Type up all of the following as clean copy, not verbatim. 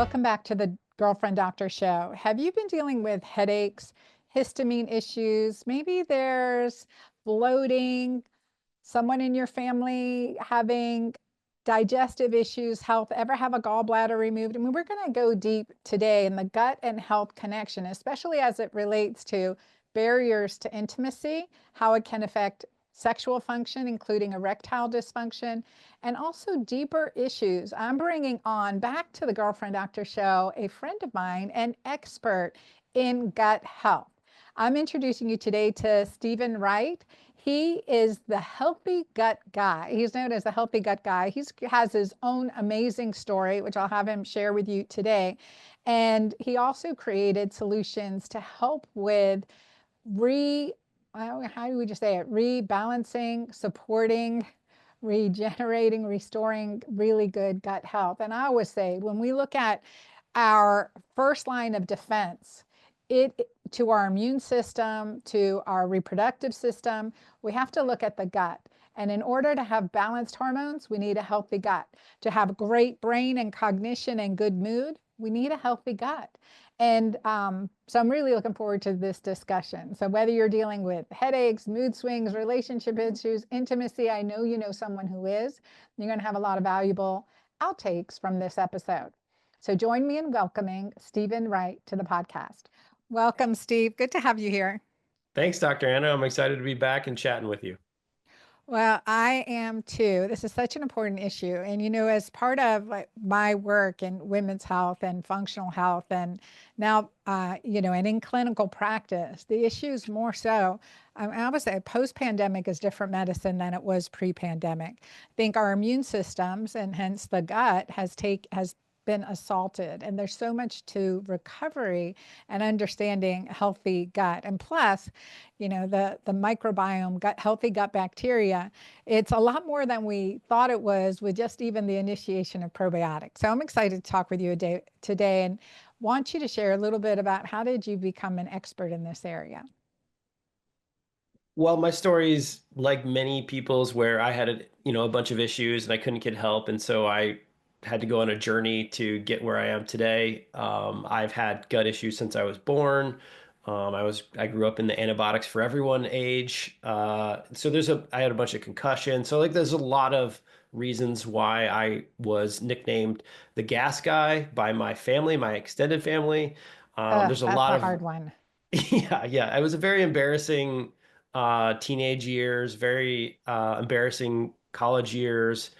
Welcome back to the Girlfriend Doctor Show. Have you been dealing with headaches, histamine issues? Maybe there's bloating, someone in your family having digestive issues, health, ever have a gallbladder removed? I mean, we're going to go deep today in the gut and health connection, especially as it relates to barriers to intimacy, how it can affect sexual function, including erectile dysfunction, and also deeper issues. I'm bringing on back to the Girlfriend Doctor Show a friend of mine, an expert in gut health. I'm introducing you today to Stephen Wright. He is the healthy gut guy. He's known as the healthy gut guy. He has his own amazing story, which I'll have him share with you today. And he also created solutions to help with how do we just say it? Rebalancing, supporting, regenerating, restoring really good gut health. And I always say, when we look at our first line of defense, to our immune system, to our reproductive system, we have to look at the gut. And in order to have balanced hormones, we need a healthy gut. To have great brain and cognition and good mood, we need a healthy gut. And so I'm really looking forward to this discussion. So whether you're dealing with headaches, mood swings, relationship issues, intimacy, I know you know someone who is. You're going to have a lot of valuable outtakes from this episode. So join me in welcoming Stephen Wright to the podcast. Welcome, Steve. Good to have you here. Thanks, Dr. Anna. I'm excited to be back and chatting with you. Well, I am too. This is such an important issue. And, as part of my work in women's health and functional health, and now, and in clinical practice, the issues more so, I would say post-pandemic is different medicine than it was pre-pandemic. I think our immune systems and hence the gut has been assaulted, and there's so much to recovery and understanding healthy gut. And plus, the microbiome, healthy gut bacteria, it's a lot more than we thought it was with just even the initiation of probiotics. So I'm excited to talk with you today and want you to share a little bit about how did you become an expert in this area? Well, my story is like many people's where I had a bunch of issues and I couldn't get help. And so I had to go on a journey to get where I am today. I've had gut issues since I was born. I grew up in the antibiotics for everyone age. So I had a bunch of concussions. So like there's a lot of reasons why I was nicknamed the gas guy by my family, my extended family. There's a That's lot a of hard one. yeah. It was a very embarrassing teenage years, very embarrassing college years,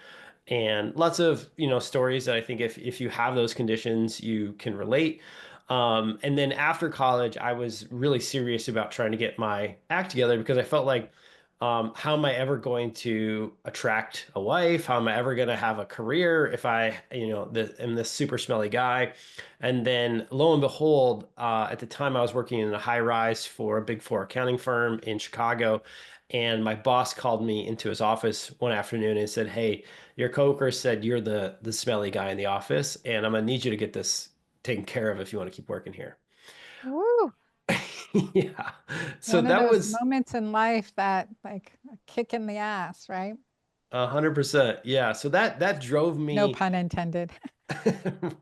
and lots of, stories that I think if you have those conditions, you can relate. And then after college, I was really serious about trying to get my act together because I felt like, how am I ever going to attract a wife? How am I ever going to have a career if am this super smelly guy? And then lo and behold, at the time I was working in a high rise for a Big Four accounting firm in Chicago. And my boss called me into his office one afternoon and said, "Hey, your coworker said you're the smelly guy in the office, and I'm gonna need you to get this taken care of if you want to keep working here." Woo! Yeah. So One of that those was moments in life that like a kick in the ass, right? 100%. Yeah. So that drove No me pun intended.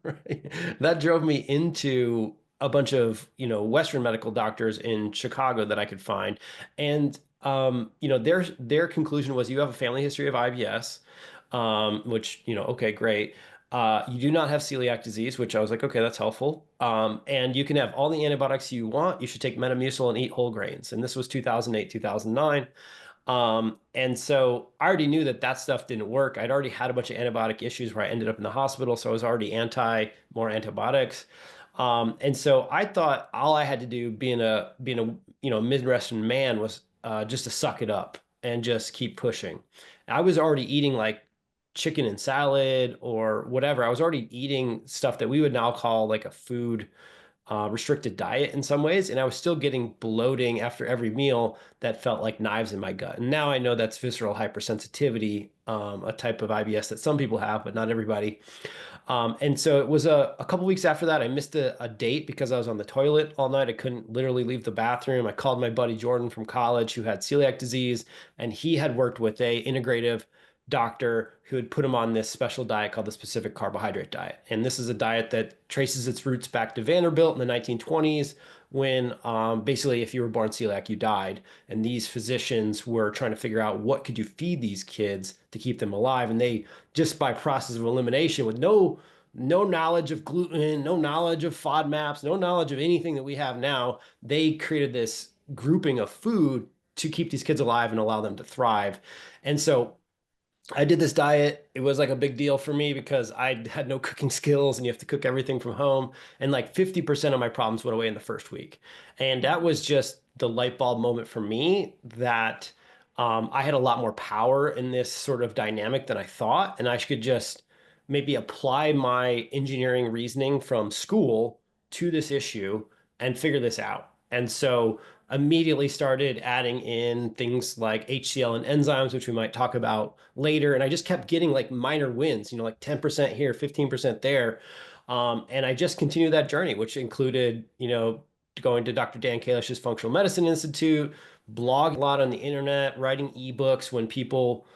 right. That drove me into a bunch of, Western medical doctors in Chicago that I could find. And their conclusion was you have a family history of IBS, which, okay, great. You do not have celiac disease, which I was like, okay, that's helpful. And you can have all the antibiotics you want. You should take Metamucil and eat whole grains. And this was 2008, 2009. And so I already knew that that stuff didn't work. I'd already had a bunch of antibiotic issues where I ended up in the hospital. So I was already more antibiotics. And so I thought all I had to do being a Midwestern man was just to suck it up and just keep pushing. I was already eating like chicken and salad or whatever. I was already eating stuff that we would now call like a food restricted diet in some ways, and I was still getting bloating after every meal that felt like knives in my gut. And now I know that's visceral hypersensitivity, a type of IBS that some people have, but not everybody. And so it was a couple weeks after that, I missed a date because I was on the toilet all night. I couldn't literally leave the bathroom. I called my buddy Jordan from college who had celiac disease, and he had worked with a integrative doctor who had put him on this special diet called the specific carbohydrate diet. And this is a diet that traces its roots back to Vanderbilt in the 1920s when basically if you were born celiac, you died. And these physicians were trying to figure out what could you feed these kids to keep them alive. And they just by process of elimination with no knowledge of gluten, no knowledge of FODMAPs, no knowledge of anything that we have now, they created this grouping of food to keep these kids alive and allow them to thrive. And so I did this diet. It was like a big deal for me because I had no cooking skills and you have to cook everything from home. And like 50% of my problems went away in the first week. And that was just the light bulb moment for me that I had a lot more power in this sort of dynamic than I thought. And I could just maybe apply my engineering reasoning from school to this issue and figure this out. And so immediately started adding in things like HCl and enzymes, which we might talk about later. And I just kept getting like minor wins, like 10% here, 15% there. And I just continued that journey, which included, going to Dr. Dan Kalish's Functional Medicine Institute, blog a lot on the internet, writing ebooks when people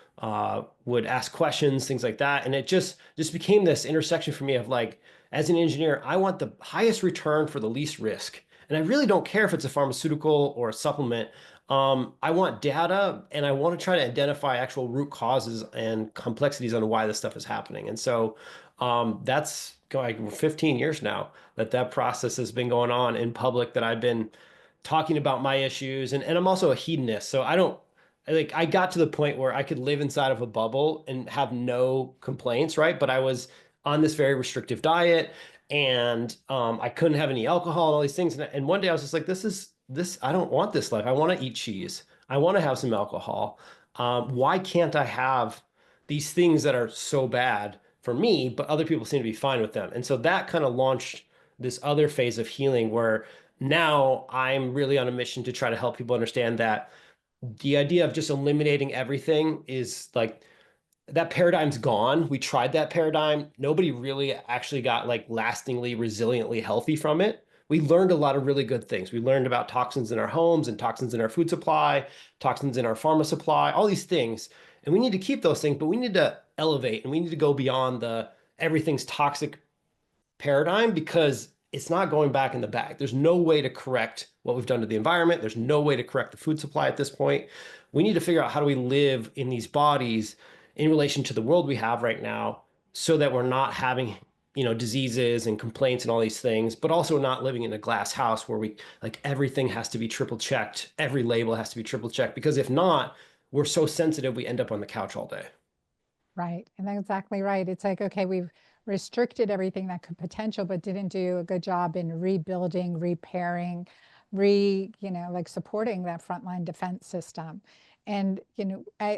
would ask questions, things like that. And it just became this intersection for me of like, as an engineer, I want the highest return for the least risk. And I really don't care if it's a pharmaceutical or a supplement. I want data and I want to try to identify actual root causes and complexities on why this stuff is happening. And so that's going 15 years now that process has been going on in public, that I've been talking about my issues. And I'm also a hedonist. So I got to the point where I could live inside of a bubble and have no complaints, right? But I was on this very restrictive diet and I couldn't have any alcohol and all these things. And one day I was just like, I don't want this life. I want to eat cheese. I want to have some alcohol. Why can't I have these things that are so bad for me, but other people seem to be fine with them? And so that kind of launched this other phase of healing where now I'm really on a mission to try to help people understand that the idea of just eliminating everything is like that paradigm's gone. We tried that paradigm. Nobody really actually got like lastingly, resiliently healthy from it. We learned a lot of really good things. We learned about toxins in our homes and toxins in our food supply, toxins in our pharma supply, all these things. And we need to keep those things, but we need to elevate and we need to go beyond the everything's toxic paradigm because it's not going back in the bag. There's no way to correct what we've done to the environment. There's no way to correct the food supply at this point. We need to figure out how do we live in these bodies in relation to the world we have right now so that we're not having diseases and complaints and all these things, but also not living in a glass house where we like everything has to be triple checked. Every label has to be triple checked because if not, we're so sensitive, we end up on the couch all day. Right. And that's exactly right. It's like, okay, we've restricted everything that could potential, but didn't do a good job in rebuilding, repairing, like supporting that frontline defense system. And,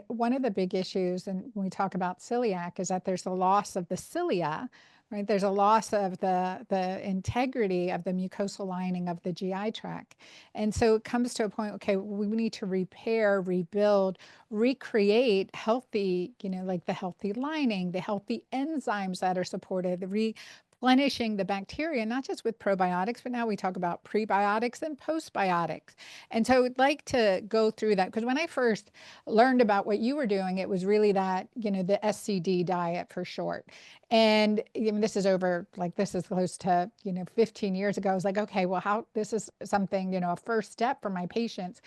one of the big issues, and when we talk about celiac, is that there's a loss of the cilia, right? There's a loss of the integrity of the mucosal lining of the GI tract. And so it comes to a point, okay, we need to repair, rebuild, recreate healthy, like the healthy lining, the healthy enzymes that are supported, replenishing the bacteria, not just with probiotics, but now we talk about prebiotics and postbiotics. And so I'd like to go through that because when I first learned about what you were doing, it was really that, the SCD diet for short. And this is over, like this is close to, 15 years ago. I was like, okay, well, how this is something, a first step for my patients.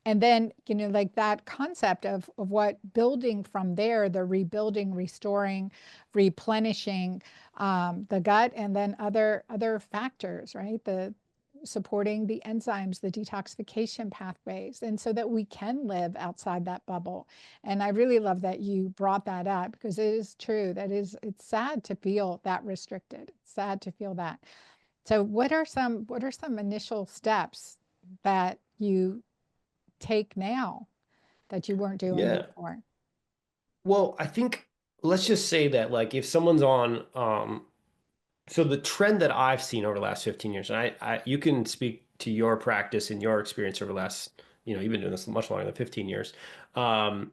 And then, like that concept of what building from there, the rebuilding, restoring, replenishing the gut, and then other factors, right? The supporting the enzymes, the detoxification pathways, and so that we can live outside that bubble. And I really love that you brought that up because it is true. It's sad to feel that restricted. It's sad to feel that. So what are some initial steps that you take now that you weren't doing Yeah. before? Well, I think let's just say that like if someone's on so the trend that I've seen over the last 15 years, and you can speak to your practice and your experience over the last, you've been doing this much longer than 15 years. Um,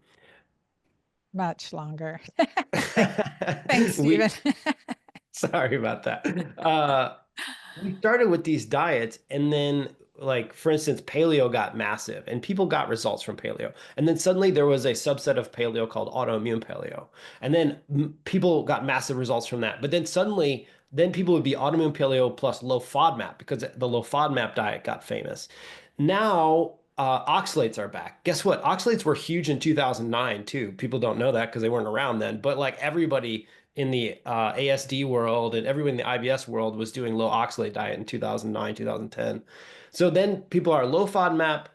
Much longer. Thanks, Stephen. we sorry about that. We started with these diets, and then like for instance, paleo got massive and people got results from paleo. And then suddenly there was a subset of paleo called autoimmune paleo. And then people got massive results from that. But then suddenly, then people would be autoimmune paleo plus low FODMAP because the low FODMAP diet got famous. Now, oxalates are back. Guess what? Oxalates were huge in 2009 too. People don't know that because they weren't around then. But like everybody in the ASD world and everyone in the IBS world was doing low oxalate diet in 2009, 2010. So then people are low FODMAP,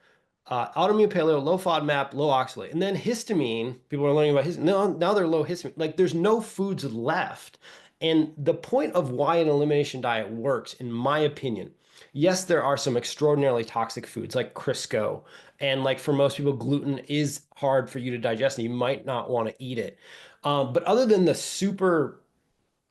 autoimmune paleo, low FODMAP, low oxalate. And then histamine, people are learning about histamine. No, now they're low histamine. Like there's no foods left. And the point of why an elimination diet works, in my opinion, yes, there are some extraordinarily toxic foods like Crisco. And like for most people, gluten is hard for you to digest and you might not want to eat it. But other than the super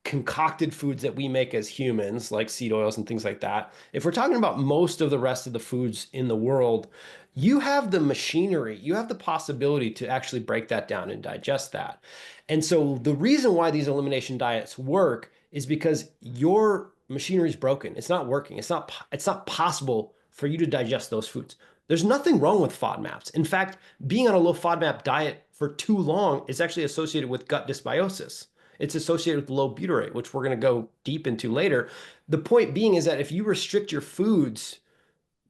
concocted foods that we make as humans, like seed oils and things like that, if we're talking about most of the rest of the foods in the world, you have the machinery, you have the possibility to actually break that down and digest that. And so the reason why these elimination diets work is because your machinery is broken. It's not working. It's not possible for you to digest those foods. There's nothing wrong with FODMAPs. In fact, being on a low FODMAP diet for too long is actually associated with gut dysbiosis. It's associated with low butyrate, which we're going to go deep into later. The point being is that if you restrict your foods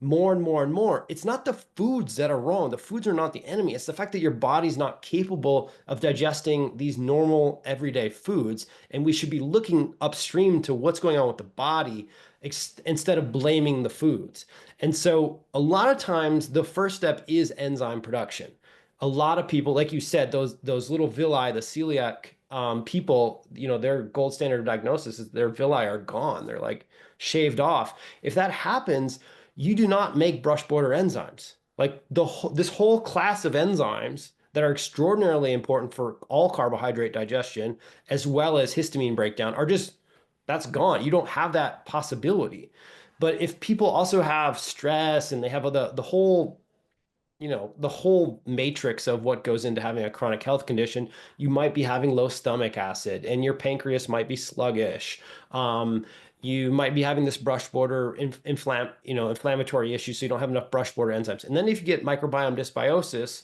more and more and more, it's not the foods that are wrong. The foods are not the enemy. It's the fact that your body's not capable of digesting these normal everyday foods. And we should be looking upstream to what's going on with the body instead of blaming the foods. And so a lot of times the first step is enzyme production. A lot of people, like you said, those little villi, the celiac people, their gold standard of diagnosis is their villi are gone. They're like shaved off. If that happens, you do not make brush border enzymes. Like this whole class of enzymes that are extraordinarily important for all carbohydrate digestion, as well as histamine breakdown, are just, that's gone. You don't have that possibility. But if people also have stress and they have the whole the whole matrix of what goes into having a chronic health condition, you might be having low stomach acid and your pancreas might be sluggish. You might be having this brush border inflammatory issue, so you don't have enough brush border enzymes. And then if you get microbiome dysbiosis,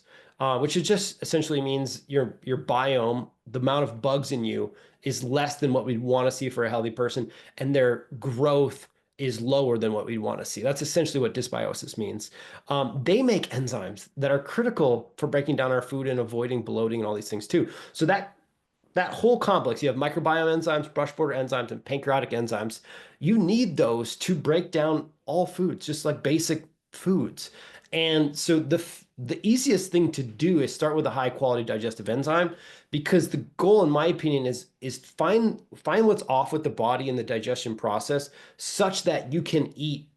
which is just essentially means your biome, the amount of bugs in you is less than what we'd want to see for a healthy person, and their growth is lower than what we'd want to see. That's essentially what dysbiosis means. They make enzymes that are critical for breaking down our food and avoiding bloating and all these things too. So that whole complex, you have microbiome enzymes, brush border enzymes, and pancreatic enzymes. You need those to break down all foods, just like basic foods. And so the easiest thing to do is start with a high quality digestive enzyme, because the goal, in my opinion, is find what's off with the body in the digestion process, such that you can eat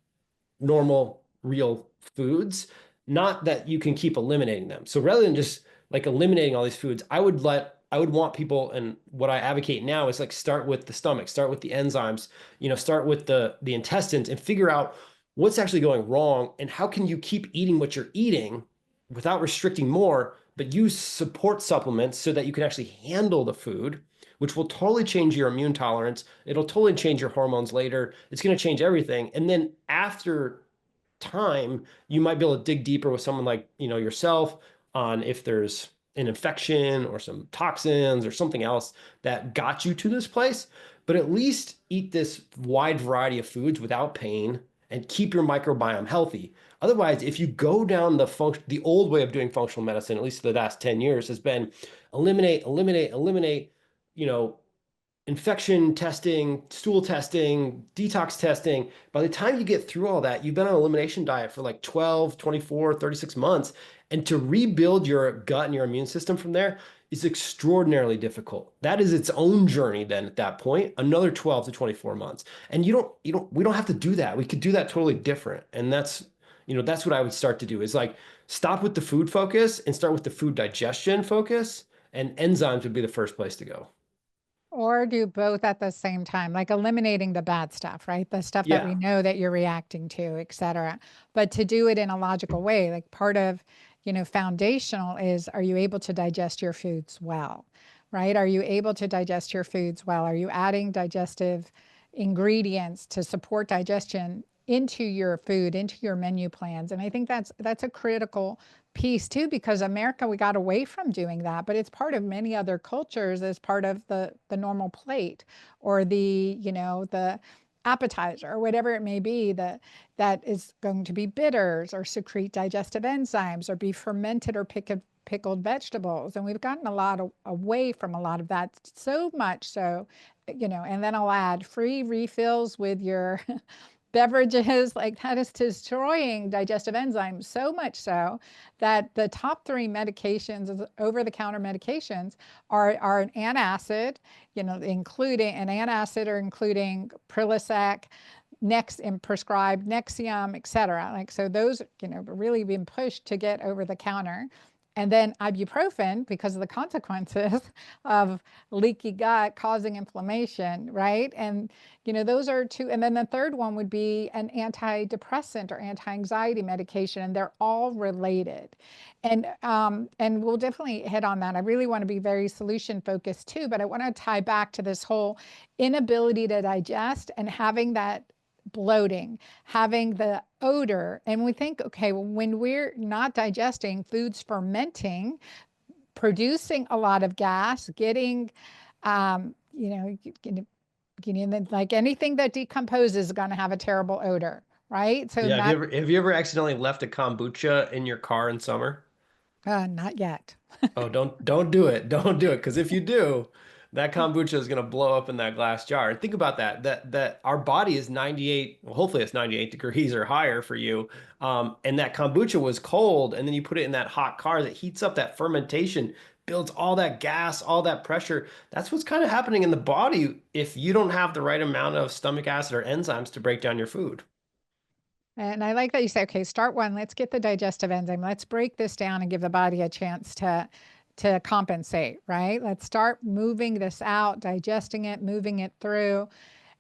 normal, real foods, not that you can keep eliminating them. So rather than just like eliminating all these foods, I would want people, and what I advocate now is like start with the stomach, start with the enzymes, start with the intestines and figure out what's actually going wrong and how can you keep eating what you're eating without restricting more, but use support supplements so that you can actually handle the food, which will totally change your immune tolerance. It'll totally change your hormones later. It's going to change everything. And then after time, you might be able to dig deeper with someone like, yourself, on if there's an infection or some toxins or something else that got you to this place. But at least eat this wide variety of foods without pain and keep your microbiome healthy. Otherwise, if you go down the old way of doing functional medicine, at least for the last 10 years, has been eliminate, eliminate, eliminate, you know, infection testing, stool testing, detox testing. By the time you get through all that, you've been on an elimination diet for like 12, 24, 36 months. And to rebuild your gut and your immune system from there is extraordinarily difficult. That is its own journey then at that point, another 12 to 24 months. And we don't have to do that. We could do that totally different. And that's what I would start to do is like stop with the food focus and start with the food digestion focus. And enzymes would be the first place to go. Or do both at the same time, like eliminating the bad stuff, right? The stuff that we Yeah. know that you're reacting to, et cetera. But to do it in a logical way, like part of, foundational is, are you able to digest your foods well, right? Are you able to digest your foods well? Are you adding digestive ingredients to support digestion into your food, into your menu plans. And I think that's a critical piece too, because America, we got away from doing that, but it's part of many other cultures as part of the normal plate, or the appetizer, or whatever it may be, that is going to be bitters or secrete digestive enzymes or be fermented or pickled vegetables. And we've gotten a lot away from a lot of that, so much so, and then I'll add free refills with your beverages. Like, that is destroying digestive enzymes, so much so that the top three medications, over-the-counter medications, are an antacid, including an antacid, or including Prilosec, next and prescribed Nexium, et cetera. Like, so those, really being pushed to get over the counter. And then ibuprofen, because of the consequences of leaky gut causing inflammation, right? And, those are two. And then the third one would be an antidepressant or anti-anxiety medication, and they're all related. And we'll definitely hit on that. I really want to be very solution focused too, but I want to tie back to this whole inability to digest and having that bloating, having the odor. And we think, okay, well, when we're not digesting, food's fermenting, producing a lot of gas, getting, like anything that decomposes is going to have a terrible odor, right? So Yeah, not, have you ever accidentally left a kombucha in your car in summer? not yet. Oh, don't do it. Don't do it. Because if you do, that kombucha is going to blow up in that glass jar. And think about that. That our body is 98, well, hopefully it's 98 degrees or higher for you. And that kombucha was cold, and then you put it in that hot car that heats up that fermentation, builds all that gas, all that pressure. That's what's kind of happening in the body if you don't have the right amount of stomach acid or enzymes to break down your food. And I like that you say, okay, start one, let's get the digestive enzyme. Let's break this down and give the body a chance to compensate, right? Let's start moving this out, digesting it, moving it through,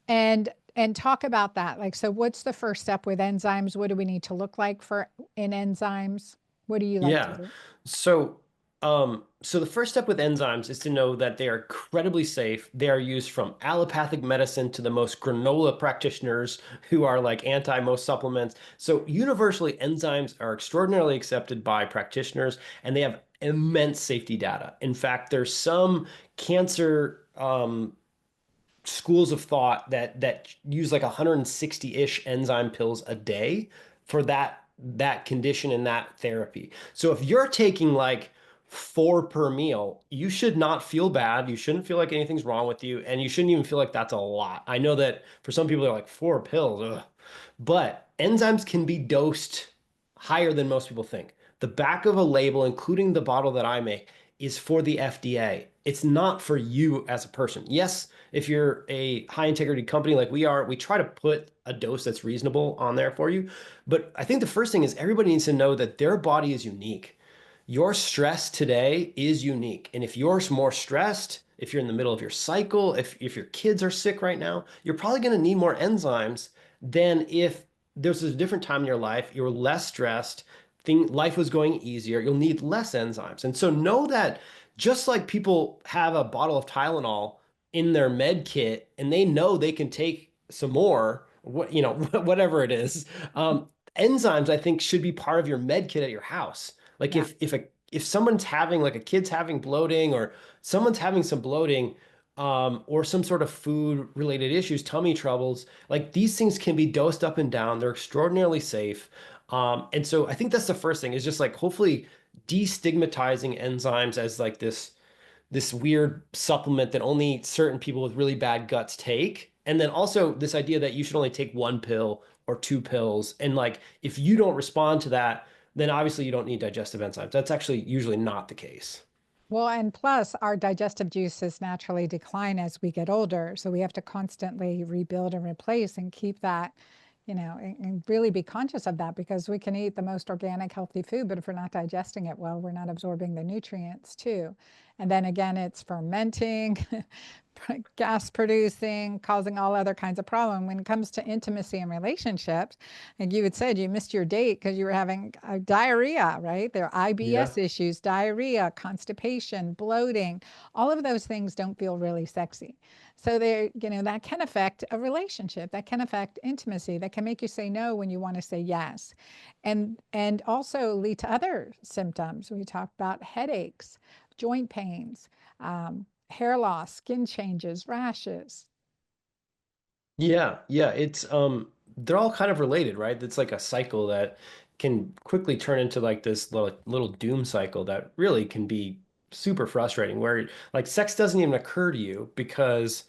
and talk about that. Like, so what's the first step with enzymes? What do we need to look like for in enzymes? What do you like to Yeah. do? So, so the first step with enzymes is to know that they are incredibly safe. They are used from allopathic medicine to the most granola practitioners who are like anti most supplements. So universally, enzymes are extraordinarily accepted by practitioners, and they have immense safety data. In fact, there's some cancer schools of thought that use like 160-ish enzyme pills a day for that condition and that therapy. So if you're taking like 4 per meal, you should not feel bad. You shouldn't feel like anything's wrong with you, and you shouldn't even feel like that's a lot. I know that for some people they're like 4 pills, ugh. But enzymes can be dosed higher than most people think. The back of a label, including the bottle that I make, is for the FDA. It's not for you as a person. Yes, if you're a high integrity company like we are, we try to put a dose that's reasonable on there for you. But I think the first thing is everybody needs to know that their body is unique. Your stress today is unique. And if you're more stressed, if you're in the middle of your cycle, if your kids are sick right now, you're probably going to need more enzymes than if there's a different time in your life, you're less stressed, life was going easier, you'll need less enzymes. And so know that just like people have a bottle of Tylenol in their med kit and they know they can take some more, whatever it is, enzymes I think should be part of your med kit at your house. Like Yeah. if someone's having like a kid's having bloating or someone's having some bloating, or some sort of food related issues, tummy troubles, like these things can be dosed up and down. They're extraordinarily safe. And so I think that's the first thing is just like hopefully destigmatizing enzymes as like this weird supplement that only certain people with really bad guts take. And then also this idea that you should only take 1 pill or 2 pills. And like if you don't respond to that, then obviously you don't need digestive enzymes. That's actually usually not the case. Well, and plus our digestive juices naturally decline as we get older. So we have to constantly rebuild and replace and keep that, and really be conscious of that, because we can eat the most organic, healthy food, but if we're not digesting it well, we're not absorbing the nutrients too. And then again, it's fermenting, gas producing, causing all other kinds of problems. When it comes to intimacy and relationships, like you had said, you missed your date because you were having diarrhea, right? There are Yeah. IBS issues, diarrhea, constipation, bloating. All of those things don't feel really sexy. So they, that can affect a relationship, that can affect intimacy, that can make you say no when you want to say yes. And also lead to other symptoms. We talked about headaches, joint pains, hair loss, skin changes, rashes. Yeah, yeah, it's they're all kind of related, right? It's like a cycle that can quickly turn into like this little doom cycle that really can be super frustrating where like sex doesn't even occur to you because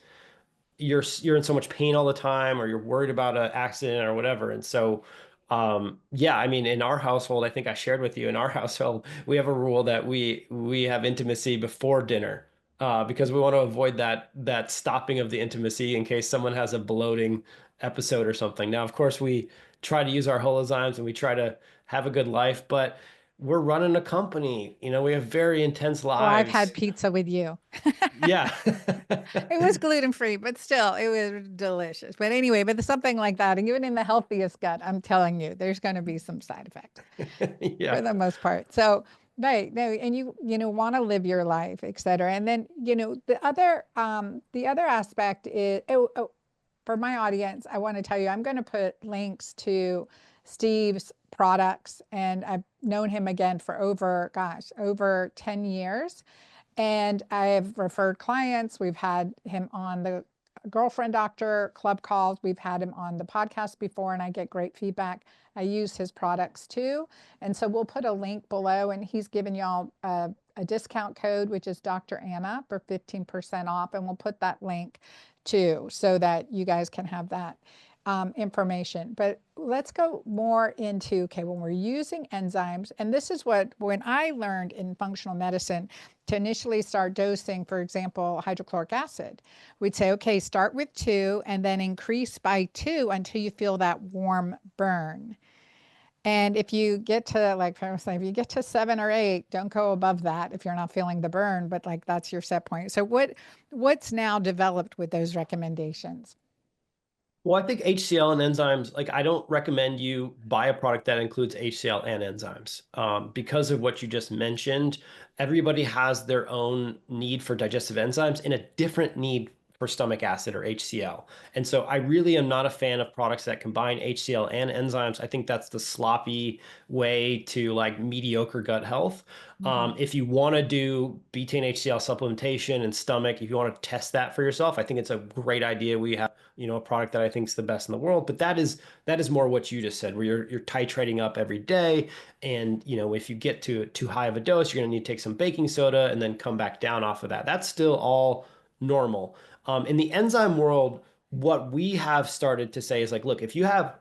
you're in so much pain all the time or you're worried about an accident or whatever. And so yeah, I mean in our household, I think I shared with you in our household, we have a rule that we have intimacy before dinner. Because we want to avoid that stopping of the intimacy in case someone has a bloating episode or something. Now, of course, we try to use our holozymes and we try to have a good life, but we're running a company. We have very intense Oh, I've had lives. pizza with you. Yeah. It was gluten free, but still, it was delicious. But anyway, but something like that, and even in the healthiest gut, I'm telling you, there's going to be some side effects for Yeah. the most part. So, right, no, and you want to live your life, et cetera. And then, the other aspect is, for my audience, I want to tell you, I'm going to put links to Steve's products, and I've known him again for over 10 years. And I have referred clients. We've had him on the Girlfriend Doctor Club calls. We've had him on the podcast before, and I get great feedback. I use his products too. And so we'll put a link below, and he's given y'all a discount code, which is Dr. Anna for 15% off. And we'll put that link too, so that you guys can have that information. But let's go more into, okay, when we're using enzymes, and this is when I learned in functional medicine to initially start dosing, for example, hydrochloric acid, we'd say, okay, start with 2 and then increase by 2 until you feel that warm burn. And if you get to, like I was saying, if you get to 7 or 8, don't go above that if you're not feeling the burn, but like that's your set point. So what's now developed with those recommendations? Well, I think HCl and enzymes, like I don't recommend you buy a product that includes HCl and enzymes. Because of what you just mentioned, everybody has their own need for digestive enzymes and a different need for stomach acid or HCl. And so I really am not a fan of products that combine HCl and enzymes. I think that's the sloppy way to like mediocre gut health. Mhm. If you want to do betaine HCl supplementation and stomach, if you want to test that for yourself, I think it's a great idea. We have a product that I think is the best in the world. But that is more what you just said, where you're titrating up every day. And if you get to too high of a dose, you're gonna need to take some baking soda and then come back down off of that. That's still all normal. In the enzyme world, what we have started to say is like, look, if you have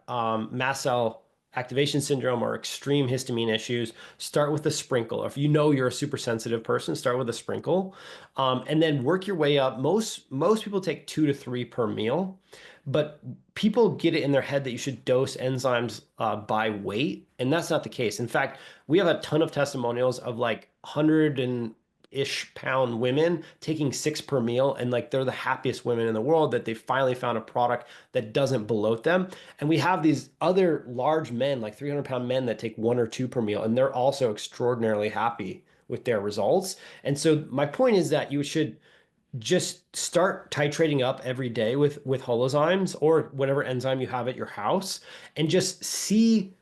mast cell activation syndrome or extreme histamine issues, start with a sprinkle. If you know you're a super sensitive person, start with a sprinkle, and then work your way up. Most people take 2 to 3 per meal, but people get it in their head that you should dose enzymes by weight, and that's not the case. In fact, we have a ton of testimonials of like 100 and ish pound women taking 6 per meal, and like they're the happiest women in the world that they finally found a product that doesn't bloat them. And we have these other large men, like 300-pound men, that take 1 or 2 per meal, and they're also extraordinarily happy with their results. And so my point is that you should just start titrating up every day with holozymes or whatever enzyme you have at your house, and just see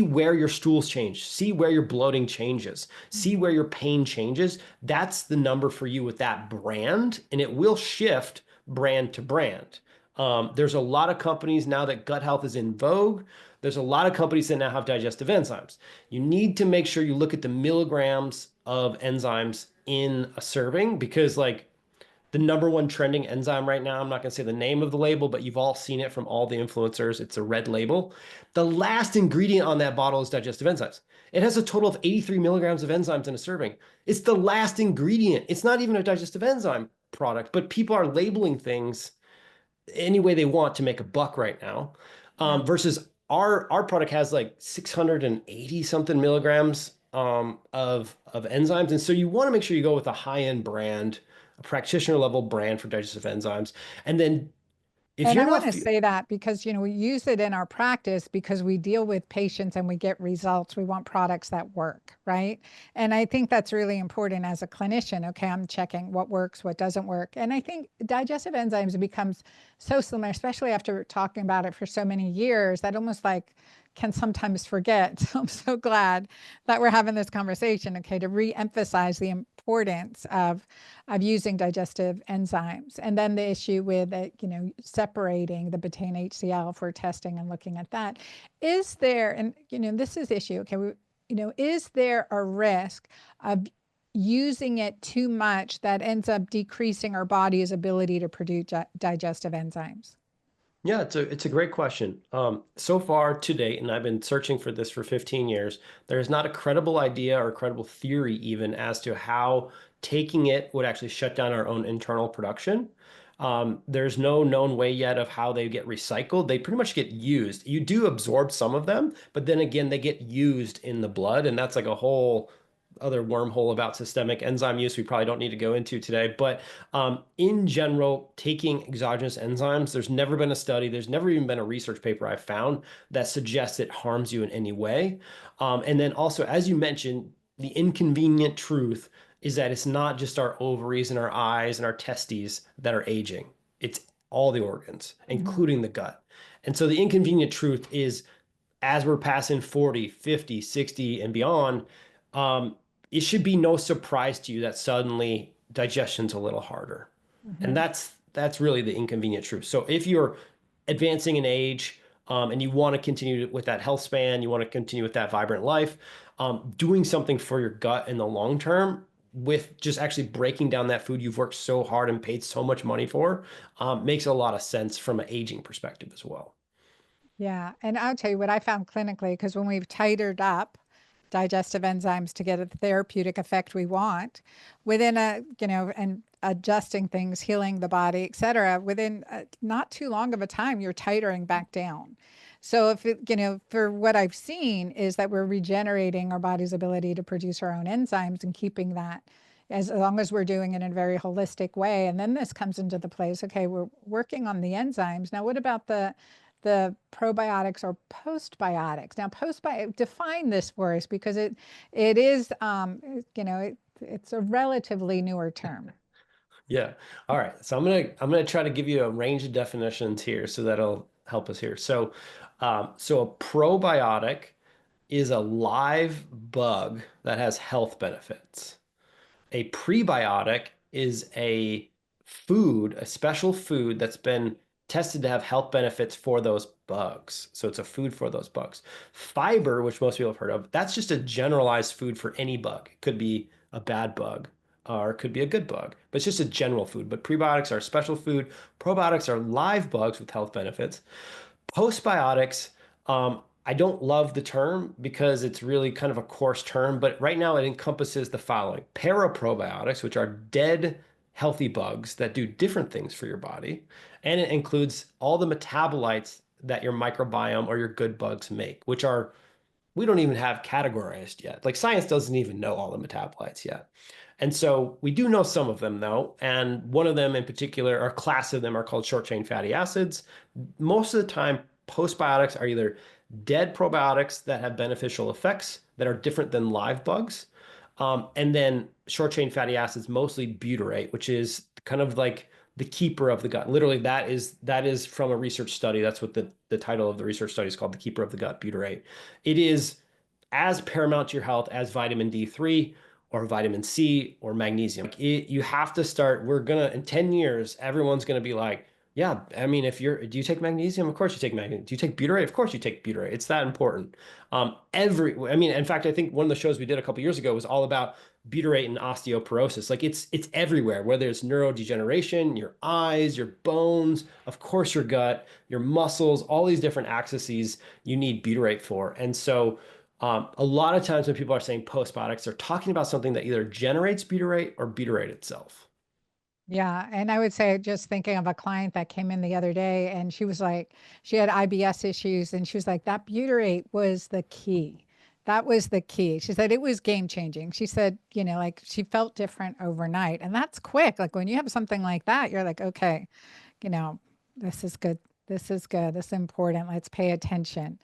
where your stools change, see where your bloating changes, see Mhm. where your pain changes. That's the number for you with that brand, and it will shift brand to brand. There's a lot of companies now that gut health is in vogue. There's a lot of companies that now have digestive enzymes. You need to make sure you look at the milligrams of enzymes in a serving, because like the number one trending enzyme right now, I'm not going to say the name of the label, but you've all seen it from all the influencers. It's a red label. The last ingredient on that bottle is digestive enzymes. It has a total of 83 milligrams of enzymes in a serving. It's the last ingredient. It's not even a digestive enzyme product, but people are labeling things any way they want to make a buck right now. Yeah. Versus our product has like 680 something milligrams of enzymes, and so you want to make sure you go with a high-end brand, a practitioner level brand for digestive enzymes. And then if And you're I want not, to say that because, we use it in our practice because we deal with patients and we get results. We want products that work, right? And I think that's really important as a clinician. Okay, I'm checking what works, what doesn't work. And I think digestive enzymes becomes so similar, especially after talking about it for so many years, that almost like can sometimes forget. So I'm so glad that we're having this conversation, okay, to re-emphasize the importance of using digestive enzymes. And then the issue with separating the betaine HCl for testing and looking at that. Is there, and this is issue, okay, is there a risk of using it too much that ends up decreasing our body's ability to produce digestive enzymes? yeah, it's a great question. So far to date, and I've been searching for this for 15 years, there's not a credible idea or credible theory even as to how taking it would actually shut down our own internal production. There's no known way yet of how they get recycled. They pretty much get used. You do absorb some of them, but then again, they get used in the blood, and that's like a whole other wormhole about systemic enzyme use we probably don't need to go into today. But in general, taking exogenous enzymes, there's never been a study, there's never even been a research paper I've found that suggests it harms you in any way. And then also, as you mentioned, the inconvenient truth is that it's not just our ovaries and our eyes and our testes that are aging. It's all the organs, Mhm. including the gut. And so the inconvenient truth is as we're passing 40, 50, 60, and beyond, um, it should be no surprise to you that suddenly digestion's a little harder. And Mhm. that's really the inconvenient truth. So if you're advancing in age, and you want to continue with that health span, you want to continue with that vibrant life, doing something for your gut in the long term with just actually breaking down that food you've worked so hard and paid so much money for, makes a lot of sense from an aging perspective as well. Yeah. And I'll tell you what I found clinically, because when we've tightened up digestive enzymes to get a therapeutic effect we want, within and adjusting things, healing the body, et cetera, within not too long of a time, you're titering back down. So if for what I've seen is that we're regenerating our body's ability to produce our own enzymes and keeping that as long as we're doing it in a very holistic way. And then this comes into the place, okay, we're working on the enzymes. Now, what about the probiotics or postbiotics? Now, define this for us because it is it's a relatively newer term. Yeah. All right. So I'm gonna try to give you a range of definitions here so that'll help us here. So a probiotic is a live bug that has health benefits. A prebiotic is a food, a special food that's been tested to have health benefits for those bugs. So it's a food for those bugs. Fiber, which most people have heard of, that's just a generalized food for any bug. It could be a bad bug or it could be a good bug, but it's just a general food. But prebiotics are a special food. Probiotics are live bugs with health benefits. Postbiotics, I don't love the term because it's really kind of a coarse term, but right now it encompasses the following: paraprobiotics, which are dead, healthy bugs that do different things for your body, and it includes all the metabolites that your microbiome or your good bugs make, which are we don't even have categorized yet. Like science doesn't even know all the metabolites yet. And so we do know some of them though. And one of them in particular, or a class of them are called short chain fatty acids. Most of the time, postbiotics are either dead probiotics that have beneficial effects that are different than live bugs. And then short chain fatty acids, mostly butyrate, which is kind of like the keeper of the gut. Literally, that is from a research study. That's what the title of the research study is called, the keeper of the gut, butyrate. It is as paramount to your health as vitamin D3 or vitamin C or magnesium. You have to start. We're gonna in 10 years, everyone's gonna be like, yeah, I mean, if you're, do you take magnesium? Of course you take magnesium. Do you take butyrate? Of course you take butyrate. It's that important. I mean, in fact, I think one of the shows we did a couple years ago was all about butyrate and osteoporosis. Like it's everywhere, whether it's neurodegeneration, your eyes, your bones, of course your gut, your muscles, all these different axes you need butyrate for. And so a lot of times when people are saying postbiotics, they're talking about something that either generates butyrate or butyrate itself. Yeah, and I would say just thinking of a client that came in the other day and she was like, she had IBS issues and she was like, that butyrate was the key. That was the key. She said it was game changing. She said, like she felt different overnight. And that's quick. Like when you have something like that, you're like, okay, you know, this is good. This is good. This is important. Let's pay attention.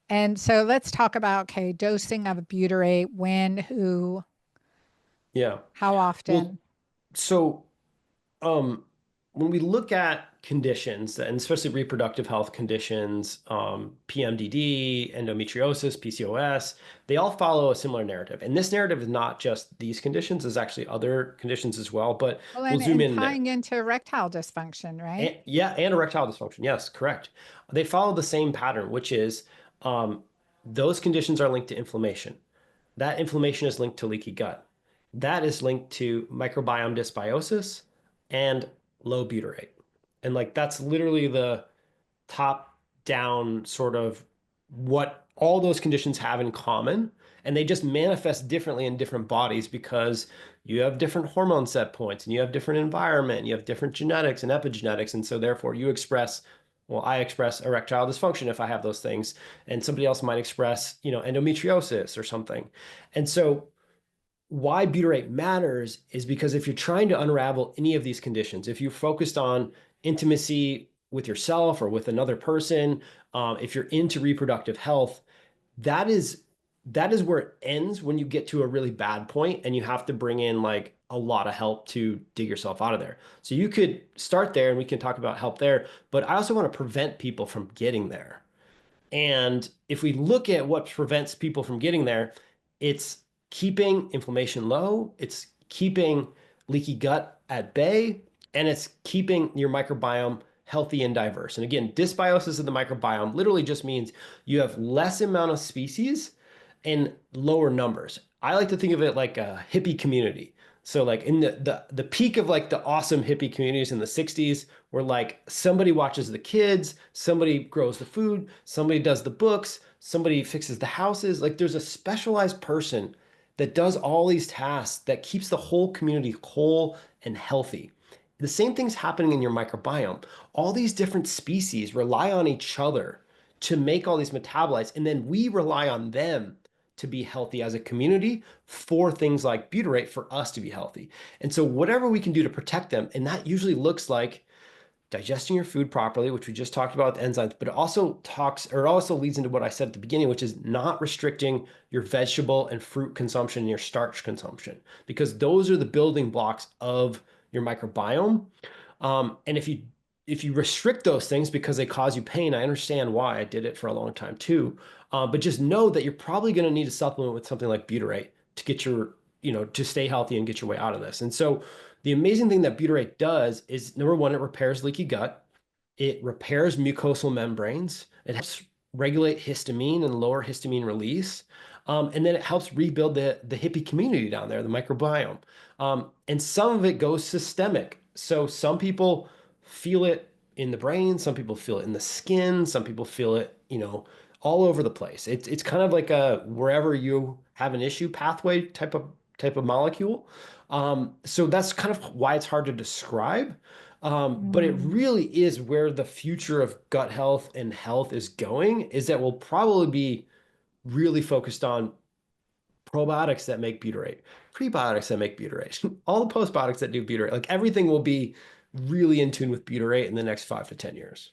And so let's talk about, okay, dosing of butyrate, when, who, Yeah. how Well, often. so um, when we look at conditions, and especially reproductive health conditions, PMDD, endometriosis, PCOS, they all follow a similar narrative. And this narrative is not just these conditions, there's actually other conditions as well, but Well, we'll and, zoom and in there. tying into erectile dysfunction, right? Yeah, and erectile dysfunction. Yes, correct. They follow the same pattern, which is those conditions are linked to inflammation. That inflammation is linked to leaky gut. That is linked to microbiome dysbiosis and low butyrate. And like that's literally the top down sort of what all those conditions have in common. And they just manifest differently in different bodies because you have different hormone set points and you have different environment, and you have different genetics and epigenetics. And so therefore you express, well, I express erectile dysfunction if I have those things, and somebody else might express, endometriosis or something. And so why butyrate matters is because if you're trying to unravel any of these conditions, if you focused on intimacy with yourself or with another person, if you're into reproductive health, that is that is where it ends when you get to a really bad point and you have to bring in like a lot of help to dig yourself out of there. So you could start there and we can talk about help there, but I also want to prevent people from getting there. And if we look at what prevents people from getting there, it's keeping inflammation low, it's keeping leaky gut at bay, and it's keeping your microbiome healthy and diverse. And again, dysbiosis of the microbiome literally just means you have less amount of species in lower numbers. I like to think of it like a hippie community. So like in the peak of like the awesome hippie communities in the 60s, where like somebody watches the kids, somebody grows the food, somebody does the books, somebody fixes the houses. Like there's a specialized person that does all these tasks that keeps the whole community whole and healthy. The same thing's happening in your microbiome. All these different species rely on each other to make all these metabolites, and then we rely on them to be healthy as a community for things like butyrate for us to be healthy. And so whatever we can do to protect them, and that usually looks like digesting your food properly, which we just talked about with enzymes, but it also leads into what I said at the beginning, which is not restricting your vegetable and fruit consumption and your starch consumption, because those are the building blocks of your microbiome. And if you restrict those things because they cause you pain, I understand why. I did it for a long time too. But just know that you're probably going to need a supplement with something like butyrate to get to stay healthy and get your way out of this. And so the amazing thing that butyrate does is number one, it repairs leaky gut. It repairs mucosal membranes. It helps regulate histamine and lower histamine release. And then it helps rebuild the hippie community down there, the microbiome. And some of it goes systemic. So some people feel it in the brain, some people feel it in the skin, some people feel it, all over the place. It's kind of like a wherever you have an issue pathway type of molecule. So that's kind of why it's hard to describe. But it Mm. really is where the future of gut health and health is going, is that we'll probably be really focused on probiotics that make butyrate, prebiotics that make butyrate, all the postbiotics that do butyrate. Like everything will be really in tune with butyrate in the next 5 to 10 years.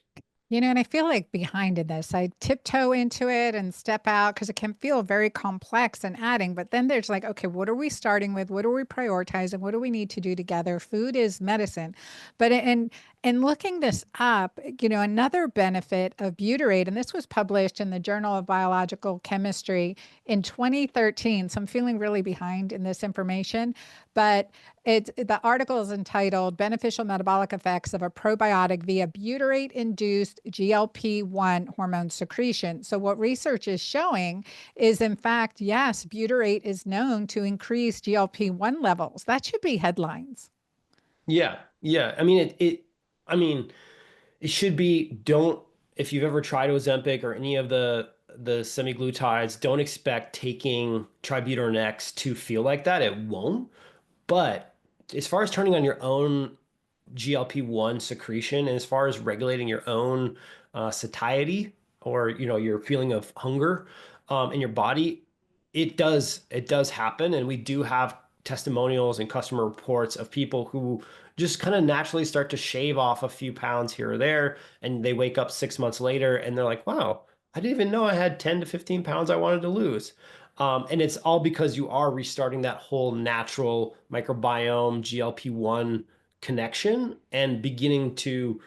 And I feel like behind in this, I tiptoe into it and step out because it can feel very complex and adding. But then there's like, okay, what are we starting with? What are we prioritizing? What do we need to do together? Food is medicine. But in looking this up, another benefit of butyrate, and this was published in the Journal of Biological Chemistry in 2013. So I'm feeling really behind in this information, but the article is entitled Beneficial Metabolic Effects of a Probiotic via Butyrate-Induced GLP-1 Hormone Secretion. So what research is showing is, in fact, yes, butyrate is known to increase GLP-1 levels. That should be headlines. Yeah, yeah. It should be, don't, if you've ever tried Ozempic or any of the semaglutides, don't expect taking Tributyrate X to feel like that. It won't. But as far as turning on your own GLP-1 secretion, and as far as regulating your own satiety or your feeling of hunger in your body, It does happen, and we do have testimonials and customer reports of people who just kind of naturally start to shave off a few pounds here or there, and they wake up 6 months later and they're like, wow, I didn't even know I had 10 to 15 pounds I wanted to lose. And it's all because you are restarting that whole natural microbiome GLP-1 connection and beginning to,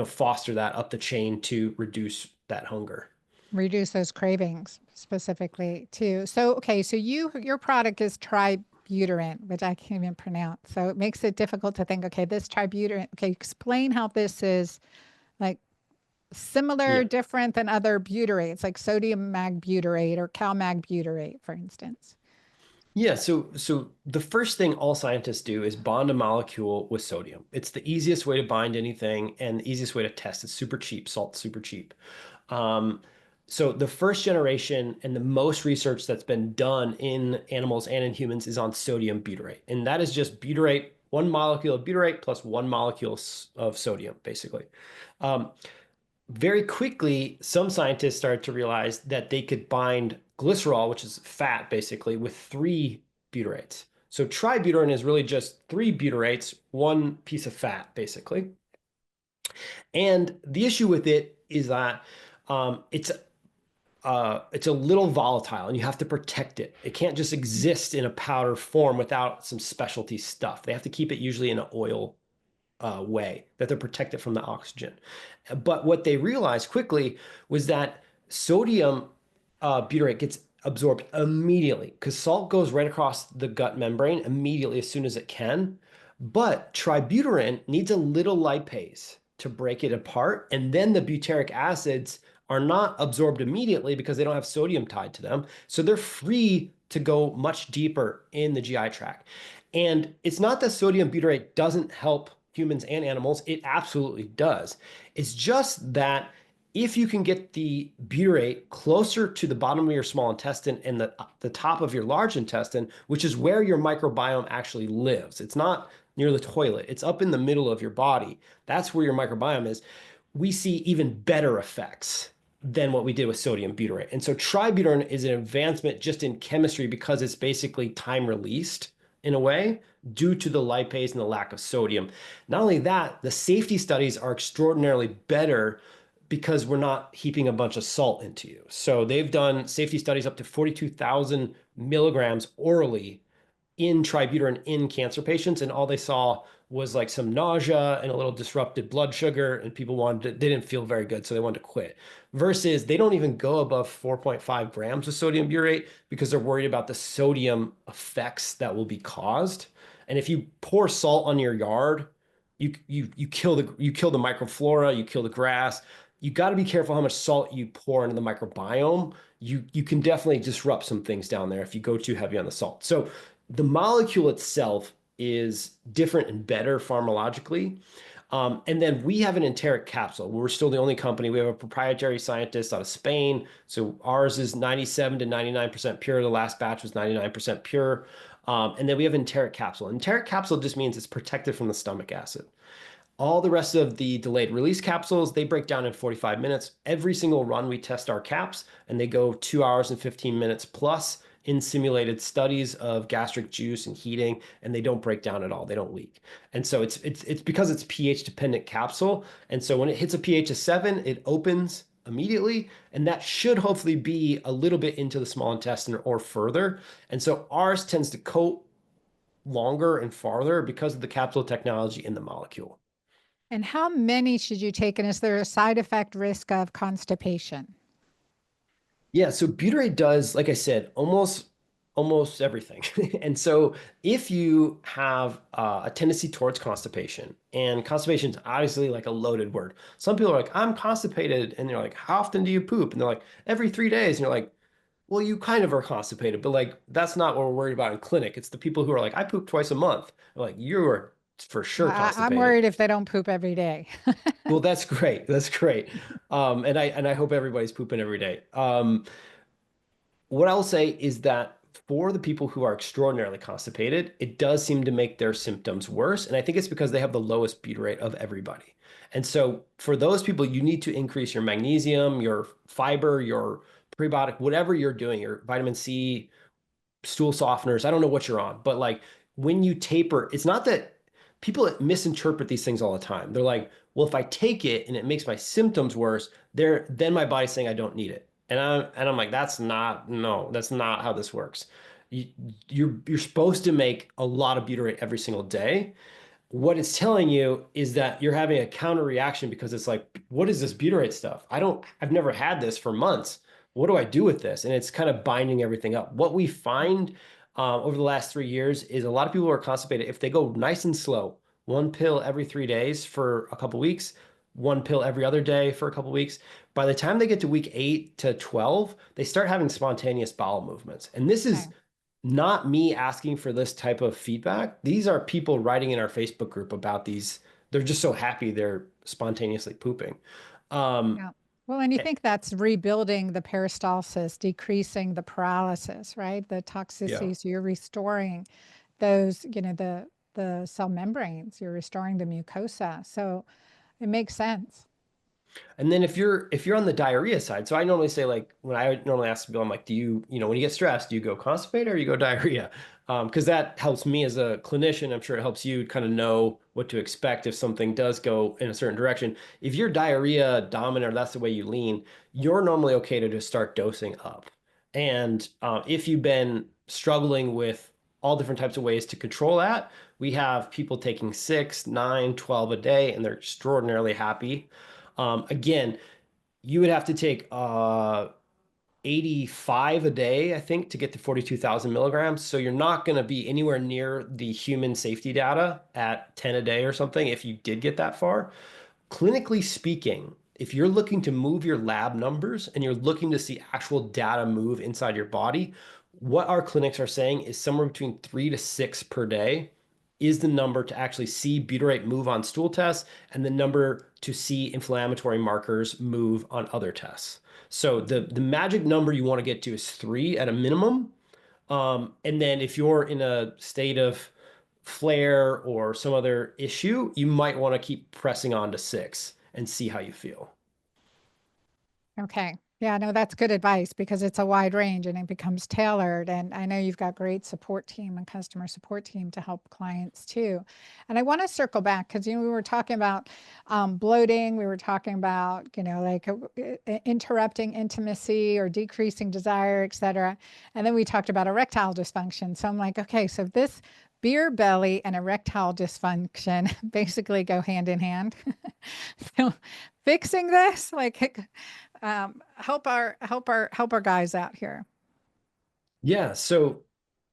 foster that up the chain to reduce that hunger. Reduce those cravings specifically too. So, okay, so your product is Tributyrate, which I can't even pronounce. So it makes it difficult to think, okay, this Tributyrate, okay, explain how this is like similar, Yeah. different than other butyrates, like sodium magbutyrate or cal magbutyrate, for instance. Yeah, so the first thing all scientists do is bond a molecule with sodium. It's the easiest way to bind anything and the easiest way to test. It's super cheap. Salt's super cheap. Um, so the first generation and the most research that's been done in animals and in humans is on sodium butyrate. And that is just butyrate, one molecule of butyrate plus one molecule of sodium, basically. Um, Very quickly, some scientists started to realize that they could bind glycerol, which is fat basically, with three butyrates. So tributyrate is really just three butyrates, one piece of fat basically. And the issue with it is that it's a little volatile and you have to protect it. It can't just exist in a powder form without some specialty stuff. They have to keep it usually in an oil way that they're protected from the oxygen. But what they realized quickly was that sodium butyrate gets absorbed immediately because salt goes right across the gut membrane immediately as soon as it can. But tributyrate needs a little lipase to break it apart. And then the butyric acids are not absorbed immediately because they don't have sodium tied to them. So they're free to go much deeper in the GI tract. And it's not that sodium butyrate doesn't help humans and animals. It absolutely does. It's just that if you can get the butyrate closer to the bottom of your small intestine and the top of your large intestine, which is where your microbiome actually lives. It's not near the toilet. It's up in the middle of your body. That's where your microbiome is. We see even better effects than what we did with sodium butyrate. And so tributyrate is an advancement just in chemistry because it's basically time released in a way due to the lipase and the lack of sodium. Not only that, the safety studies are extraordinarily better because we're not heaping a bunch of salt into you. So they've done safety studies up to 42,000 milligrams orally in tributyrate in cancer patients, and all they saw was like some nausea and a little disrupted blood sugar, and people they didn't feel very good, so they wanted to quit. Versus they don't even go above 4.5 grams of sodium butyrate because they're worried about the sodium effects that will be caused. And if you pour salt on your yard, you kill the microflora, you kill the grass. You got to be careful how much salt you pour into the microbiome. You can definitely disrupt some things down there if you go too heavy on the salt. So the molecule itself is different and better pharmacologically. And then we have an enteric capsule. We're still the only company. We have a proprietary scientist out of Spain. So ours is 97 to 99% pure. The last batch was 99% pure. And then we have enteric capsule. Enteric capsule just means it's protected from the stomach acid. All the rest of the delayed release capsules, they break down in 45 minutes. Every single run, we test our caps, and they go 2 hours and 15 minutes plus in simulated studies of gastric juice and heating, and they don't break down at all. They don't leak. And so it's because it's pH dependent capsule. And so when it hits a pH of 7, it opens immediately, and that should hopefully be a little bit into the small intestine or further. And so ours tends to coat longer and farther because of the capsule technology in the molecule. And how many should you take? And is there a side effect risk of constipation? Yeah, so butyrate does, like I said, almost everything. And so if you have a tendency towards constipation, and constipation is obviously like a loaded word. Some people are like, I'm constipated, and they're like, how often do you poop? And they're like, every 3 days. And you're like, well, you kind of are constipated, but like that's not what we're worried about in clinic. It's the people who are like, I poop twice a month. They're like, you are for sure I'm constipated. worried if they don't poop every day. Well, that's great. That's great. And I hope everybody's pooping every day. What I'll say is that for the people who are extraordinarily constipated, it does seem to make their symptoms worse. And I think it's because they have the lowest butyrate of everybody. And so for those people, you need to increase your magnesium, your fiber, your prebiotic, whatever you're doing, your vitamin C, stool softeners. I don't know what you're on, but like when you taper, it's not that people misinterpret these things all the time. They're like, well, if I take it and it makes my symptoms worse, then my body's saying I don't need it. And I'm like, that's not, no, that's not how this works. You, you're supposed to make a lot of butyrate every single day. What it's telling you is that you're having a counter reaction because it's like, what is this butyrate stuff? I've never had this for months. What do I do with this? And it's kind of binding everything up. What we find over the last 3 years is a lot of people who are constipated, if they go nice and slow, one pill every 3 days for a couple weeks, one pill every other day for a couple weeks, by the time they get to week 8 to 12, they start having spontaneous bowel movements. And this is Okay. not me asking for this type of feedback. These are people writing in our Facebook group about these. They're just so happy they're spontaneously pooping. Um, Yeah. Well, and you eh, think that's rebuilding the peristalsis, decreasing the paralysis, right? The yeah. toxicity. So you're restoring those, the cell membranes, you're restoring the mucosa. So it makes sense. And then if you're on the diarrhea side, so I normally say like when I normally ask people, I'm like, do you, when you get stressed, do you go constipated or you go diarrhea? Because that helps me as a clinician. I'm sure it helps you kind of know what to expect if something does go in a certain direction. If you're diarrhea dominant or that's the way you lean, you're normally okay to just start dosing up. And if you've been struggling with all different types of ways to control that, we have people taking 6, 9, 12 a day, and they're extraordinarily happy. Again, you would have to take 85 a day, I think, to get to 42,000 milligrams. So you're not going to be anywhere near the human safety data at 10 a day or something if you did get that far. Clinically speaking, if you're looking to move your lab numbers and you're looking to see actual data move inside your body, what our clinics are saying is somewhere between 3 to 6 per day is the number to actually see butyrate move on stool tests and the number to see inflammatory markers move on other tests. So the magic number you want to get to is 3 at a minimum. And then if you're in a state of flare or some other issue, you might want to keep pressing on to 6 and see how you feel. Okay. Yeah, no, that's good advice because it's a wide range and it becomes tailored. And I know you've got great support team and customer support team to help clients too. And I want to circle back because we were talking about bloating, we were talking about like interrupting intimacy or decreasing desire, et cetera. And then we talked about erectile dysfunction. So I'm like, okay, so this beer belly and erectile dysfunction basically go hand in hand. So fixing this, like help our guys out here. Yeah, so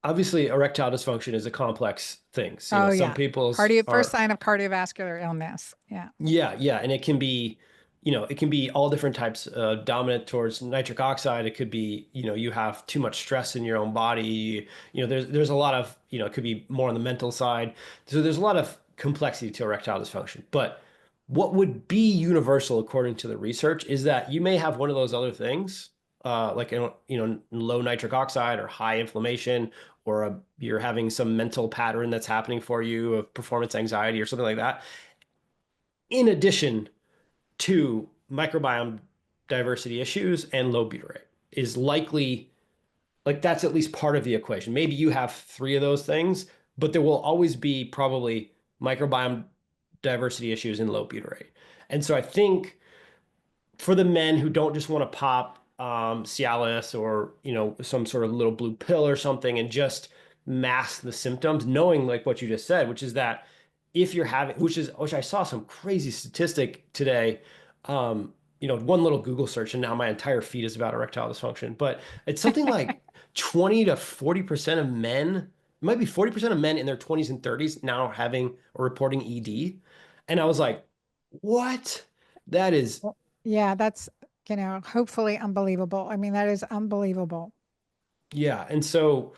obviously erectile dysfunction is a complex thing. So, Oh some yeah. people's First are. sign of cardiovascular illness. Yeah. Yeah, yeah, and it can be, it can be all different types, dominant towards nitric oxide. It could be, you have too much stress in your own body. There's a lot of, it could be more on the mental side. So there's a lot of complexity to erectile dysfunction. But what would be universal according to the research is that you may have one of those other things, like low nitric oxide or high inflammation, or you're having some mental pattern that's happening for you of performance anxiety or something like that in addition to microbiome diversity issues and low butyrate is likely, like, that's at least part of the equation. Maybe you have 3 of those things, but there will always be probably microbiome diversity issues and low butyrate. And so I think for the men who don't just want to pop Cialis or some sort of little blue pill or something and just mask the symptoms, knowing like what you just said, which is that if you're having, which I saw some crazy statistic today, one little Google search and now my entire feed is about erectile dysfunction, but it's something like 20 to 40% of men, it might be 40% of men in their 20s and 30s now having or reporting ED. And I was like, what? That is. Well, yeah, that's, hopefully unbelievable. I mean, that is unbelievable. Yeah, and so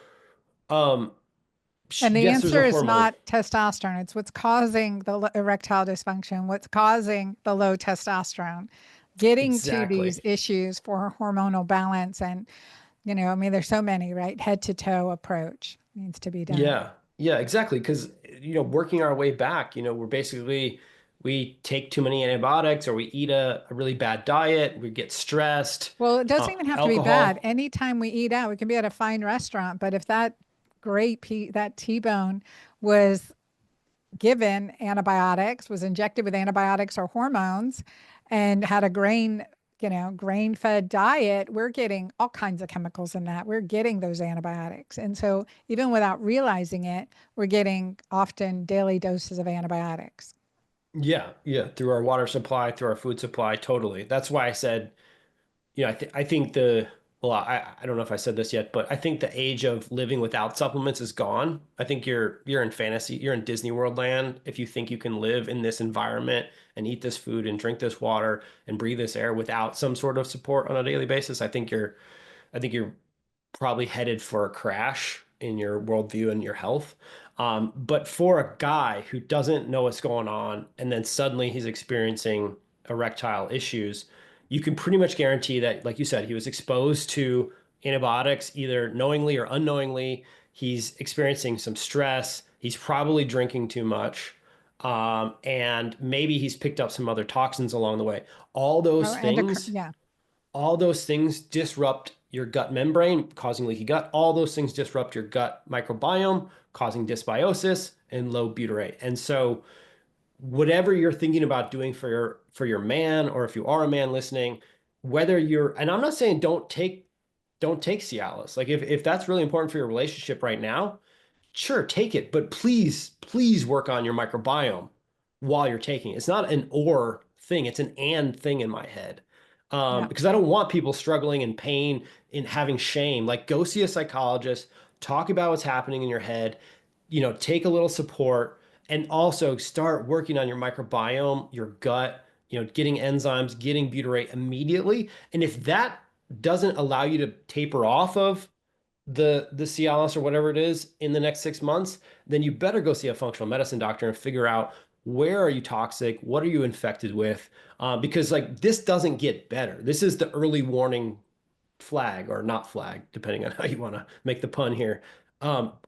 um And the yes, there's a answer is hormone. not testosterone. It's what's causing the erectile dysfunction, what's causing the low testosterone, getting to these Exactly. issues for hormonal balance. And, I mean, there's so many, right? Head to toe approach needs to be done. Yeah. Yeah, exactly. Because working our way back, we're basically we take too many antibiotics or we eat a really bad diet, we get stressed, Well, it doesn't even have to be bad. alcohol. Anytime we eat out, we can be at a fine restaurant, but if that T-bone was given antibiotics, was injected with antibiotics or hormones, and had a grain-fed diet, we're getting all kinds of chemicals in that. We're getting those antibiotics. And so even without realizing it, we're getting often daily doses of antibiotics. Yeah, yeah, through our water supply, through our food supply, totally. That's why I said, I think well, I don't know if I said this yet, but I think the age of living without supplements is gone. I think you're in fantasy, you're in Disney World land if you think you can live in this environment and eat this food and drink this water and breathe this air without some sort of support on a daily basis. I think you're probably headed for a crash in your worldview and your health. But for a guy who doesn't know what's going on and then suddenly he's experiencing erectile issues, you can pretty much guarantee that, like you said, he was exposed to antibiotics either knowingly or unknowingly. He's experiencing some stress. He's probably drinking too much. And maybe he's picked up some other toxins along the way. All Oh, those endocrine, things yeah, all those things disrupt your gut membrane, causing leaky gut. All those things disrupt your gut microbiome, causing dysbiosis and low butyrate. And so, whatever you're thinking about doing for your man, or if you are a man listening, whether you're, and I'm not saying don't take Cialis. Like if that's really important for your relationship right now, sure, take it, but please work on your microbiome while you're taking it. It's not an or thing, it's an and thing in my head. yeah, Because I don't want people struggling in pain, in having shame. Like, go see a psychologist, talk about what's happening in your head, take a little support, and also start working on your microbiome, your gut, getting enzymes, getting butyrate immediately. And if that doesn't allow you to taper off of the Cialis or whatever it is in the next 6 months, then you better go see a functional medicine doctor and figure out where are you toxic, what are you infected with, because like this doesn't get better. This is the early warning flag or not flag, depending on how you want to make the pun here.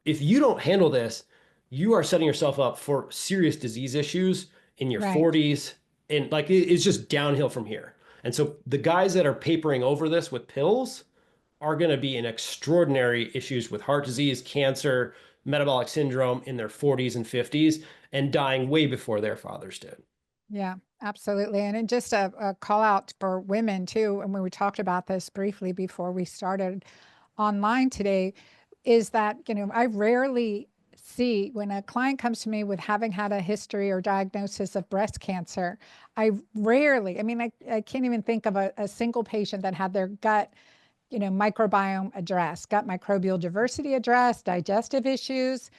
If you don't handle this, you are setting yourself up for serious disease issues in your right. 40s, and like it's just downhill from here. And so the guys that are papering over this with pills are going to be in extraordinary issues with heart disease, cancer, metabolic syndrome in their 40s and 50s, and dying way before their fathers did. Yeah, absolutely. And it just a call out for women too. And when we talked about this briefly before we started online today, is that, I rarely see when a client comes to me with having had a history or diagnosis of breast cancer, I rarely, I mean, I can't even think of a single patient that had their gut, microbiome addressed, gut microbial diversity addressed, digestive issues.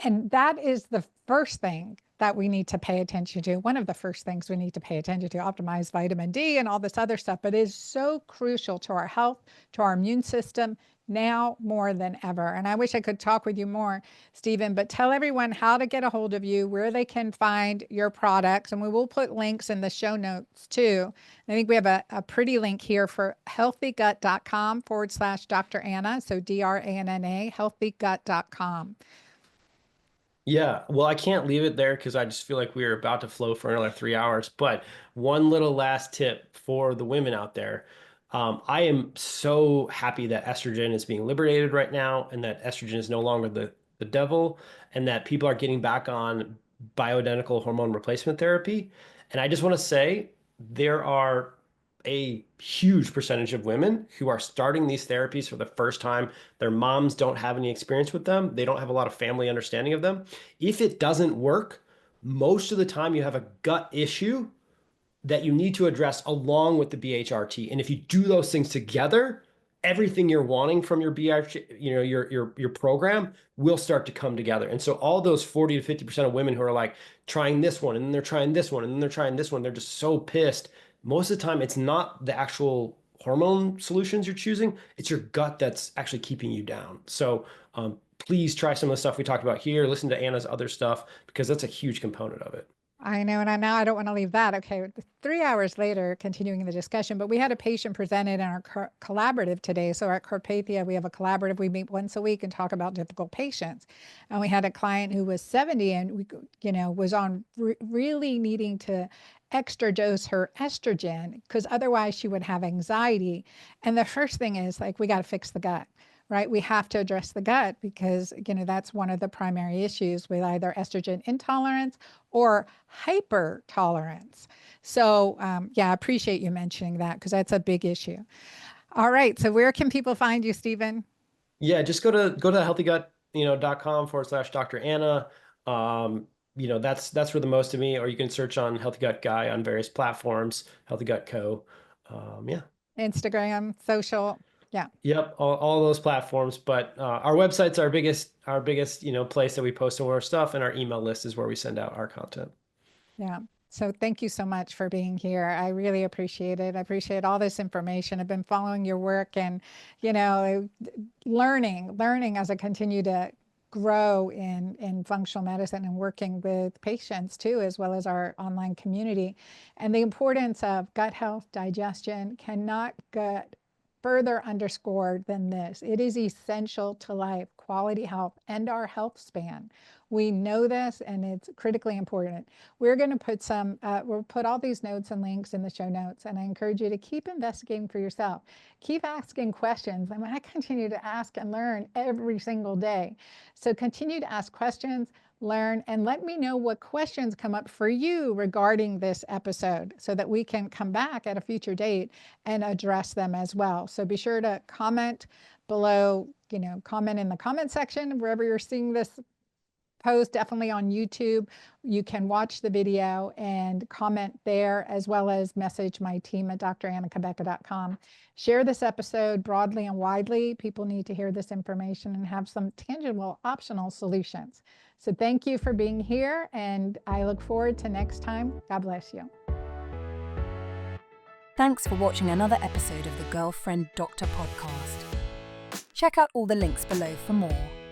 And that is the first thing that we need to pay attention to. One of the first things we need to pay attention to, optimize vitamin D and all this other stuff, but it is so crucial to our health, to our immune system now more than ever. And I wish I could talk with you more, Stephen, but tell everyone how to get a hold of you, where they can find your products. And we will put links in the show notes too. I think we have a pretty link here for healthygut.com/Dr. Anna. So DRANNA, healthygut.com. Yeah, well, I can't leave it there because I just feel like we are about to flow for another 3 hours. But one little last tip for the women out there. I am so happy that estrogen is being liberated right now and that estrogen is no longer the devil and that people are getting back on bioidentical hormone replacement therapy. And I just want to say there are a huge percentage of women who are starting these therapies for the first time. Their moms don't have any experience with them. They don't have a lot of family understanding of them. If it doesn't work, most of the time you have a gut issue that you need to address along with the BHRT. And if you do those things together, everything you're wanting from your BHRT, your program will start to come together. And so all those 40 to 50% of women who are like trying this one and then they're trying this one and then they're trying this one, they're just so pissed. Most of the time it's not the actual hormone solutions you're choosing, it's your gut that's actually keeping you down. So please try some of the stuff we talked about here. Listen to Anna's other stuff because that's a huge component of it. I know, and now I don't want to leave that. Okay, 3 hours later, continuing the discussion, but we had a patient presented in our collaborative today. So at Carpathia, we have a collaborative. We meet once a week and talk about difficult patients. And we had a client who was 70 and was on really needing to extra dose her estrogen because otherwise she would have anxiety. And the first thing is like, we got to fix the gut. Right? We have to address the gut because, that's one of the primary issues with either estrogen intolerance or hypertolerance. So, yeah, I appreciate you mentioning that because that's a big issue. All right. So where can people find you, Stephen? Yeah, just go to healthygut.com/Dr. Anna. That's where the most of me, or you can search on Healthy Gut Guy on various platforms, Healthy Gut Co. Yeah. Instagram, social. Yeah. Yep, all those platforms. But our website's our biggest, place that we post more stuff, and our email list is where we send out our content. Yeah. So thank you so much for being here. I really appreciate it. I appreciate all this information. I've been following your work and, learning as I continue to grow in functional medicine and working with patients too, as well as our online community. And the importance of gut health, digestion cannot get further underscored than this. It is essential to life, quality health, and our health span. We know this and it's critically important. We're going to we'll put all these notes and links in the show notes. And I encourage you to keep investigating for yourself. Keep asking questions. I mean, I continue to ask and learn every single day. So continue to ask questions, learn, and let me know what questions come up for you regarding this episode so that we can come back at a future date and address them as well. So be sure to comment below, comment in the comment section wherever you're seeing this post, definitely on YouTube. You can watch the video and comment there, as well as message my team at drannakabeca.com. Share this episode broadly and widely. People need to hear this information and have some tangible optional solutions. So thank you for being here, and I look forward to next time. God bless you. Thanks for watching another episode of the Girlfriend Doctor podcast. Check out all the links below for more.